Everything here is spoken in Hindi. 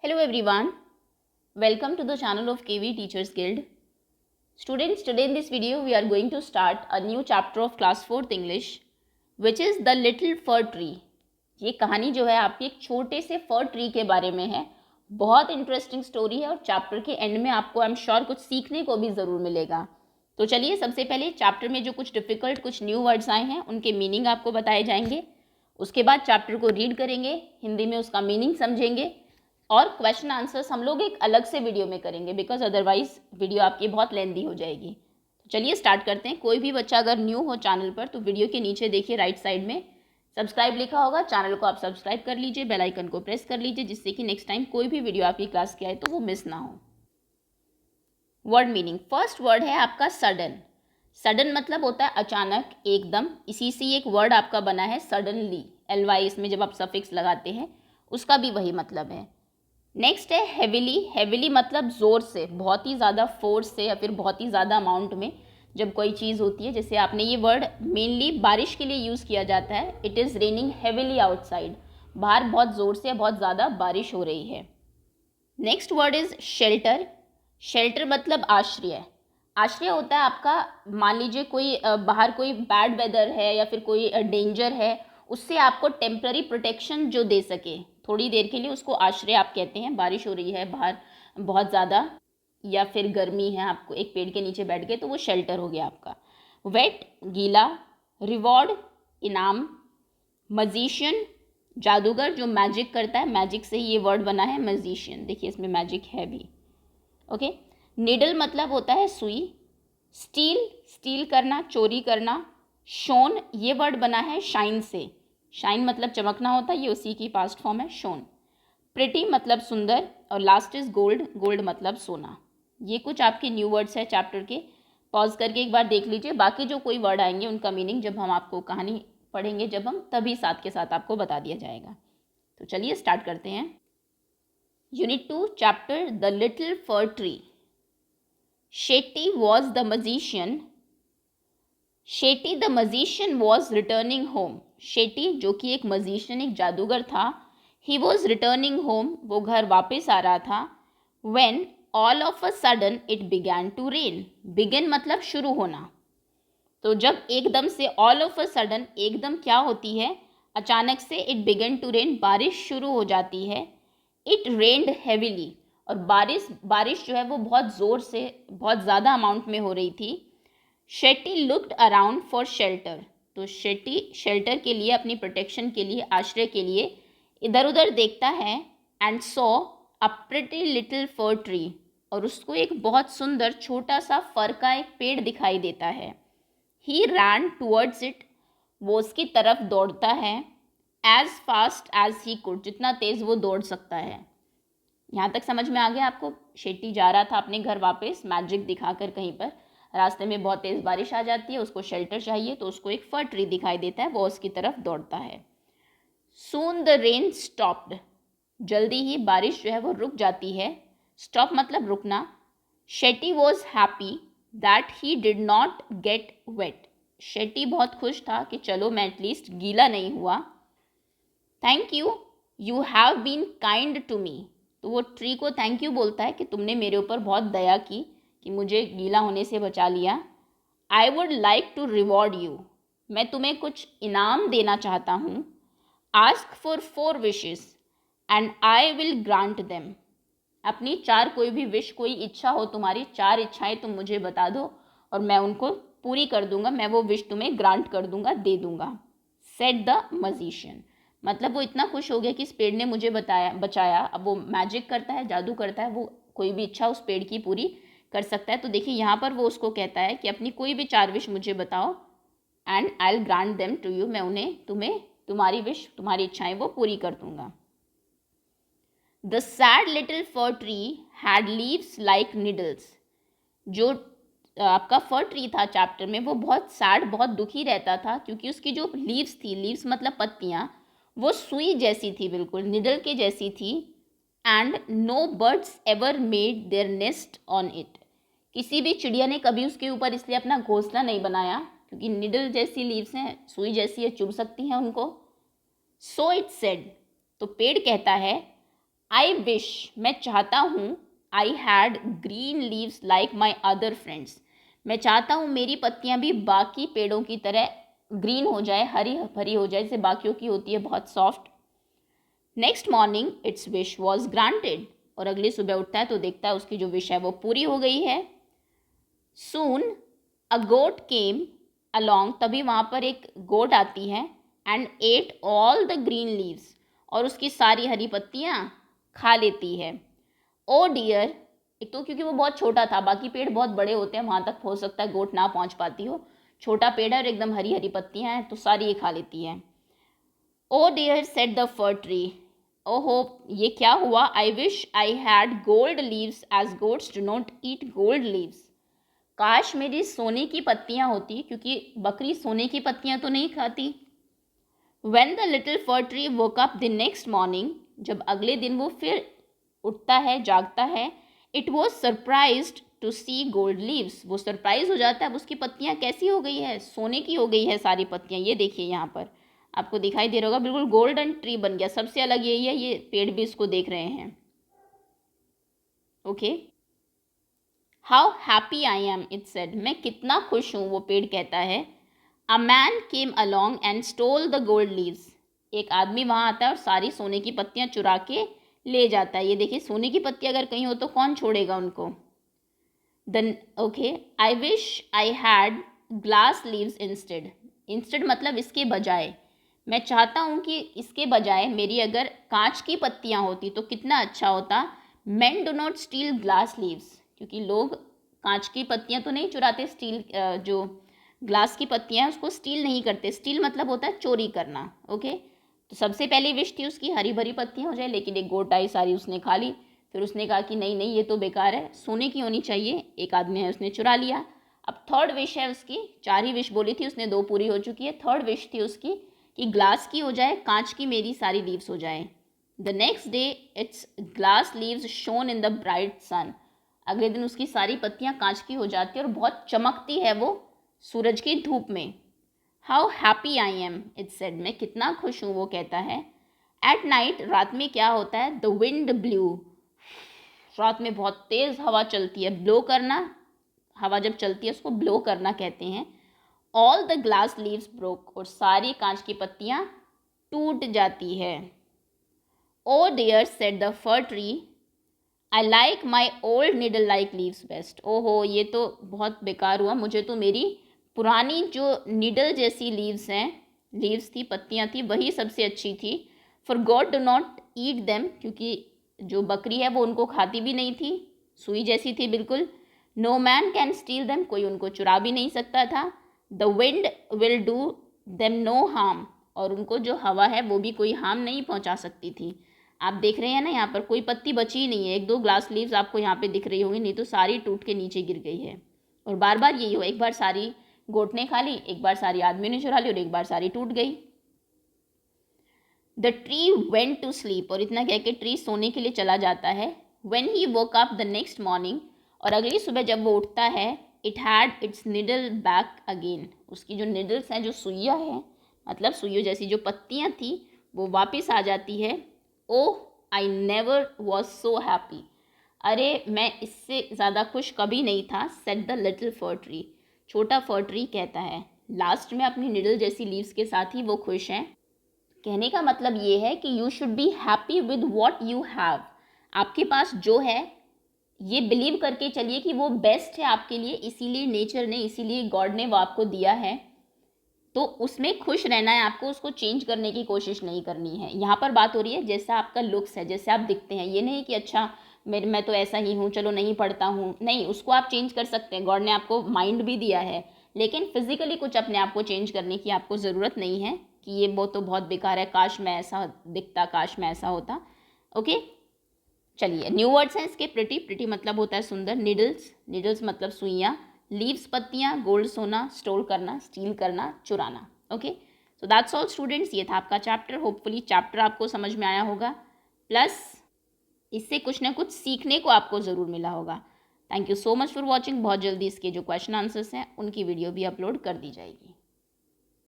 Hello everyone, welcome to the channel of KV Teachers Guild. Students, today in this video we are going to start a new chapter of class 4th English which is The Little Fir Tree. ये कहानी जो है आपकी एक छोटे से फर ट्री के बारे में है. बहुत इंटरेस्टिंग स्टोरी है और चैप्टर के एंड में आपको आई एम श्योर कुछ सीखने को भी ज़रूर मिलेगा. तो चलिए सबसे पहले चैप्टर में जो कुछ डिफ़िकल्ट कुछ न्यू वर्ड्स आए हैं उनके मीनिंग आपको बताए जाएंगे. उसके बाद चैप्टर को रीड करेंगे, हिंदी में उसका मीनिंग समझेंगे और क्वेश्चन आंसर्स हम लोग एक अलग से वीडियो में करेंगे बिकॉज अदरवाइज वीडियो आपकी बहुत लेंदी हो जाएगी. तो चलिए स्टार्ट करते हैं. कोई भी बच्चा अगर न्यू हो चैनल पर तो वीडियो के नीचे देखिए राइट साइड में सब्सक्राइब लिखा होगा. चैनल को आप सब्सक्राइब कर लीजिए, बेल आइकन को प्रेस कर लीजिए जिससे कि नेक्स्ट टाइम कोई भी वीडियो आपकी क्लास की आए तो वो मिस ना हो. Word meaning. फर्स्ट वर्ड है आपका सडन. सडन मतलब होता है अचानक, एकदम. इसी से एक वर्ड आपका बना है सडनली, LY इसमें जब आप सफिक्स लगाते हैं उसका भी वही मतलब है. नेक्स्ट है हेविली. हेविली मतलब ज़ोर से, बहुत ही ज़्यादा फोर्स से या फिर बहुत ही ज़्यादा अमाउंट में जब कोई चीज़ होती है. जैसे आपने ये वर्ड मेनली बारिश के लिए यूज़ किया जाता है. It is raining heavily outside. बाहर बहुत ज़ोर से बहुत ज़्यादा बारिश हो रही है. Next word is shelter. Shelter मतलब आश्रय. आश्रय होता है आपका, मान लीजिए कोई बाहर कोई बैड वेदर है या फिर कोई डेंजर है, उससे आपको टेम्प्ररी प्रोटेक्शन जो दे सके थोड़ी देर के लिए, उसको आश्रय आप कहते हैं. बारिश हो रही है बाहर बहुत ज़्यादा या फिर गर्मी है, आपको एक पेड़ के नीचे बैठ गए तो वो शेल्टर हो गया आपका. वेट गीला. रिवॉर्ड इनाम. मजीशियन जादूगर जो मैजिक करता है, मैजिक से ही ये वर्ड बना है मजीशियन. देखिए इसमें मैजिक है भी. ओके. निडल मतलब होता है सुई. स्टील स्टील करना, चोरी करना. शोन ये वर्ड बना है शाइन से. शाइन मतलब चमकना होता है, ये उसी की पास्ट फॉर्म है शोन. प्रिटी मतलब सुंदर और लास्ट इज गोल्ड. गोल्ड मतलब सोना. ये कुछ आपके न्यू वर्ड्स है चैप्टर के. पॉज करके एक बार देख लीजिए. बाकी जो कोई वर्ड आएंगे उनका मीनिंग जब हम आपको कहानी पढ़ेंगे जब हम तभी साथ के साथ आपको बता दिया जाएगा. तो चलिए स्टार्ट करते हैं. Unit 2 chapter the little fir tree. Shetty was the magician. Shetty the magician was returning home. Shetty जो कि एक मजीशियन एक जादूगर था, ही वॉज रिटर्निंग होम वो घर वापस आ रहा था. When all of a sudden it began to rain. Begin मतलब शुरू होना. तो जब एकदम से ऑल ऑफ अ सडन एकदम क्या होती है, अचानक से इट बिगन टू रेन बारिश शुरू हो जाती है. इट रेन्ड हेविली और बारिश जो है वो बहुत ज़ोर से बहुत ज़्यादा अमाउंट में हो रही थी. Shetty looked around for shelter. तो शेट्टी शेल्टर के लिए, अपनी प्रोटेक्शन के लिए, आश्रय के लिए इधर उधर देखता है. And saw a pretty little fir tree. और उसको एक बहुत सुंदर छोटा सा फर का एक पेड़ दिखाई देता है. He ran towards it. वो उसकी तरफ दौड़ता है. As fast as he could. जितना तेज़ वो दौड़ सकता है. यहाँ तक समझ में आ गया आपको. शेट्टी जा रहा था अपने घर वापस मैजिक दिखाकर कहीं पर. रास्ते में बहुत तेज़ बारिश आ जाती है, उसको शेल्टर चाहिए तो उसको एक फर ट्री दिखाई देता है, वो उसकी तरफ दौड़ता है. Soon the rain stopped. जल्दी ही बारिश जो है वो रुक जाती है. स्टॉप मतलब रुकना. Shetty was happy that he did not get wet. Shetty बहुत खुश था कि चलो मैं एटलीस्ट गीला नहीं हुआ. Thank you, you have been kind to me. तो वो ट्री को थैंक यू बोलता है कि तुमने मेरे ऊपर बहुत दया की कि मुझे गीला होने से बचा लिया. I would like to reward you. मैं तुम्हें कुछ इनाम देना चाहता हूँ. Ask for 4 wishes and I will grant them. अपनी 4 कोई भी विश, कोई इच्छा हो तुम्हारी, 4 इच्छाएं तुम मुझे बता दो और मैं उनको पूरी कर दूंगा. मैं वो विश तुम्हें ग्रांट कर दूंगा, दे दूंगा. Said the magician. मतलब वो इतना खुश हो गया कि इस पेड़ ने मुझे बचाया. अब वो मैजिक करता है, जादू करता है, वो कोई भी इच्छा उस पेड़ की पूरी कर सकता है. तो देखिए यहाँ पर वो उसको कहता है कि अपनी कोई भी 4 विश मुझे बताओ and I will grant them to you. मैं उन्हें तुम्हें तुम्हारी विश, तुम्हारी इच्छाएं वो पूरी कर दूंगा. The sad little fir tree had leaves like needles. जो आपका फर ट्री था चैप्टर में वो बहुत सैड, बहुत दुखी रहता था क्योंकि उसकी जो लीव्स थी, लीव्स मतलब पत्तियाँ, वो सुई जैसी थी, बिल्कुल निडल के जैसी थी. And no birds ever made their nest on it. किसी भी चिड़िया ने कभी उसके ऊपर इसलिए अपना घोंसला नहीं बनाया क्योंकि निडल जैसी लीव्स हैं, सुई जैसी है, चुभ सकती हैं उनको. So it said. तो पेड़ कहता है आई विश, मैं चाहता हूँ, I had green leaves like my other friends, मैं चाहता हूँ मेरी पत्तियाँ भी बाकी पेड़ों की तरह ग्रीन हो जाए, हरी भरी हो जाए, जैसे बाकियों की होती है बहुत soft. Next morning it's wish was granted, और अगली सुबह उठता है तो देखता है उसकी जो विश है वो पूरी हो गई है। सून अ गोट केम अलॉन्ग, तभी वहाँ पर एक गोट आती है, and at all the green leaves, और उसकी सारी हरी पत्तियाँ खा लेती है। ओ डियर, एक तो क्योंकि वो बहुत छोटा था, बाकी पेड़ बहुत बड़े होते हैं, वहाँ तक हो सकता है गोट ना पहुँच पाती हो, छोटा पेड़ है और एकदम हरी हरी पत्तियाँ हैं तो सारी ये खा लेती है। Oh dear said the fir tree, ओहो ये क्या हुआ, I wish I had gold leaves as goats do not eat gold leaves, काश मेरी सोने की पत्तियां होती, क्योंकि बकरी सोने की पत्तियां तो नहीं खाती। When the little fir tree woke up the next morning, जब अगले दिन वो फिर उठता है, जागता है, it was surprised to see gold leaves, वो सरप्राइज हो जाता है, अब उसकी पत्तियां कैसी हो गई है, सोने की हो गई है सारी पत्तियां। ये देखिए यहाँ पर आपको दिखाई दे रहा होगा, बिल्कुल गोल्डन ट्री बन गया। सबसे अलग यही है, ये पेड़ भी इसको देख रहे हैं। Okay, how happy I am it said, मैं कितना खुश हूँ, वो पेड़ कहता है। A man came along and stole the gold leaves, एक आदमी वहाँ आता है और सारी सोने की पत्तियाँ चुरा के ले जाता है। ये देखिए, सोने की पत्ती अगर कहीं हो तो कौन छोड़ेगा उनको। Then okay, I wish I had glass leaves instead, instead मतलब इसके बजाय, मैं चाहता हूँ कि इसके बजाय मेरी अगर कांच की पत्तियाँ होती तो कितना अच्छा होता। Main do not steel glass leaves, क्योंकि लोग कांच की पत्तियाँ तो नहीं चुराते, स्टील जो ग्लास की पत्तियाँ हैं उसको स्टील नहीं करते। स्टील मतलब होता है चोरी करना। ओके, तो सबसे पहली विश थी उसकी हरी भरी पत्तियाँ हो जाए, लेकिन एक गोट आई, सारी उसने खा ली। फिर उसने कहा कि नहीं नहीं, ये तो बेकार है, सोने की होनी चाहिए। एक आदमी है, उसने चुरा लिया। अब थर्ड विश है उसकी, 4 ही विश बोली थी उसने, 2 पूरी हो चुकी है। थर्ड विश थी उसकी कि ग्लास की हो जाए, कांच की मेरी सारी लीव्स हो जाए। The next day its glass leaves shone in the bright sun, अगले दिन उसकी सारी पत्तियां कांच की हो जाती है और बहुत चमकती है वो सूरज की धूप में। How happy I am it said, मैं कितना खुश हूँ, वो कहता है। एट नाइट, रात में क्या होता है, द विंड ब्लू, रात में बहुत तेज़ हवा चलती है। ब्लो करना, हवा जब चलती है उसको ब्लो करना कहते हैं। All the glass leaves broke, और सारी कांच की पत्तियां टूट जाती है। Oh dear said the fir tree, I like my old needle like leaves best, ओहो ये तो बहुत बेकार हुआ, मुझे तो मेरी पुरानी जो निडल जैसी लीव्स हैं, लीव्स थी, पत्तियां थी, वही सबसे अच्छी थी। For God do not eat them, क्योंकि जो बकरी है वो उनको खाती भी नहीं थी, सुई जैसी थी बिल्कुल। No man can steal them, कोई उनको चुरा भी नहीं सकता था। The wind will do them no harm, और उनको जो हवा है वो भी कोई हार्म नहीं पहुंचा सकती थी। आप देख रहे हैं ना, यहाँ पर कोई पत्ती बची ही नहीं है। 1-2 ग्लास लीव्स आपको यहाँ पे दिख रही होंगी, नहीं तो सारी टूट के नीचे गिर गई है। और बार बार यही हो, एक बार सारी गोट ने खा ली, एक बार सारी आदमी ने चुरा ली, और एक बार सारी टूट गई। The tree went to sleep, और इतना कह के ट्री सोने के लिए चला जाता है। When he woke up the next morning, और अगली सुबह जब वो उठता है, it had it's needle back again, उसकी जो निडल्स हैं, जो सुइया है, मतलब सुइयों जैसी जो पत्तियाँ थी, वो वापस आ जाती है। Oh I never was so happy, अरे मैं इससे ज़्यादा खुश कभी नहीं था। Said the little fir tree, छोटा फर ट्री कहता है। लास्ट में अपनी निडल जैसी लीव्स के साथ ही वो खुश हैं। कहने का मतलब ये है कि you should be happy with what you have, आपके पास जो है ये बिलीव करके चलिए कि वो बेस्ट है आपके लिए, इसीलिए नेचर ने, इसीलिए गॉड ने वो आपको दिया है, तो उसमें खुश रहना है आपको, उसको चेंज करने की कोशिश नहीं करनी है। यहाँ पर बात हो रही है जैसा आपका लुक्स है, जैसे आप दिखते हैं, ये नहीं कि अच्छा मैं तो ऐसा ही हूँ, चलो नहीं पढ़ता हूँ, नहीं, उसको आप चेंज कर सकते हैं। गॉड ने आपको माइंड भी दिया है, लेकिन फिजिकली कुछ अपने आप को चेंज करने की आपको ज़रूरत नहीं है कि ये वो तो बहुत बेकार है, काश मैं ऐसा दिखता, काश मैं ऐसा होता। ओके, चलिए न्यू वर्ड्स हैं इसके। प्रिटी, प्रिटी मतलब होता है सुंदर। निडल्स, निडल्स मतलब सुइयाँ। लीव्स पत्तियाँ, गोल्ड सोना, स्टोल करना, स्टील करना, चुराना। Okay, so that's all students, ये था आपका चैप्टर। होपफुली चैप्टर आपको समझ में आया होगा, प्लस इससे कुछ ना कुछ सीखने को आपको ज़रूर मिला होगा। Thank you so much for watching. बहुत जल्दी इसके जो क्वेश्चन आंसर्स हैं उनकी वीडियो भी अपलोड कर दी जाएगी।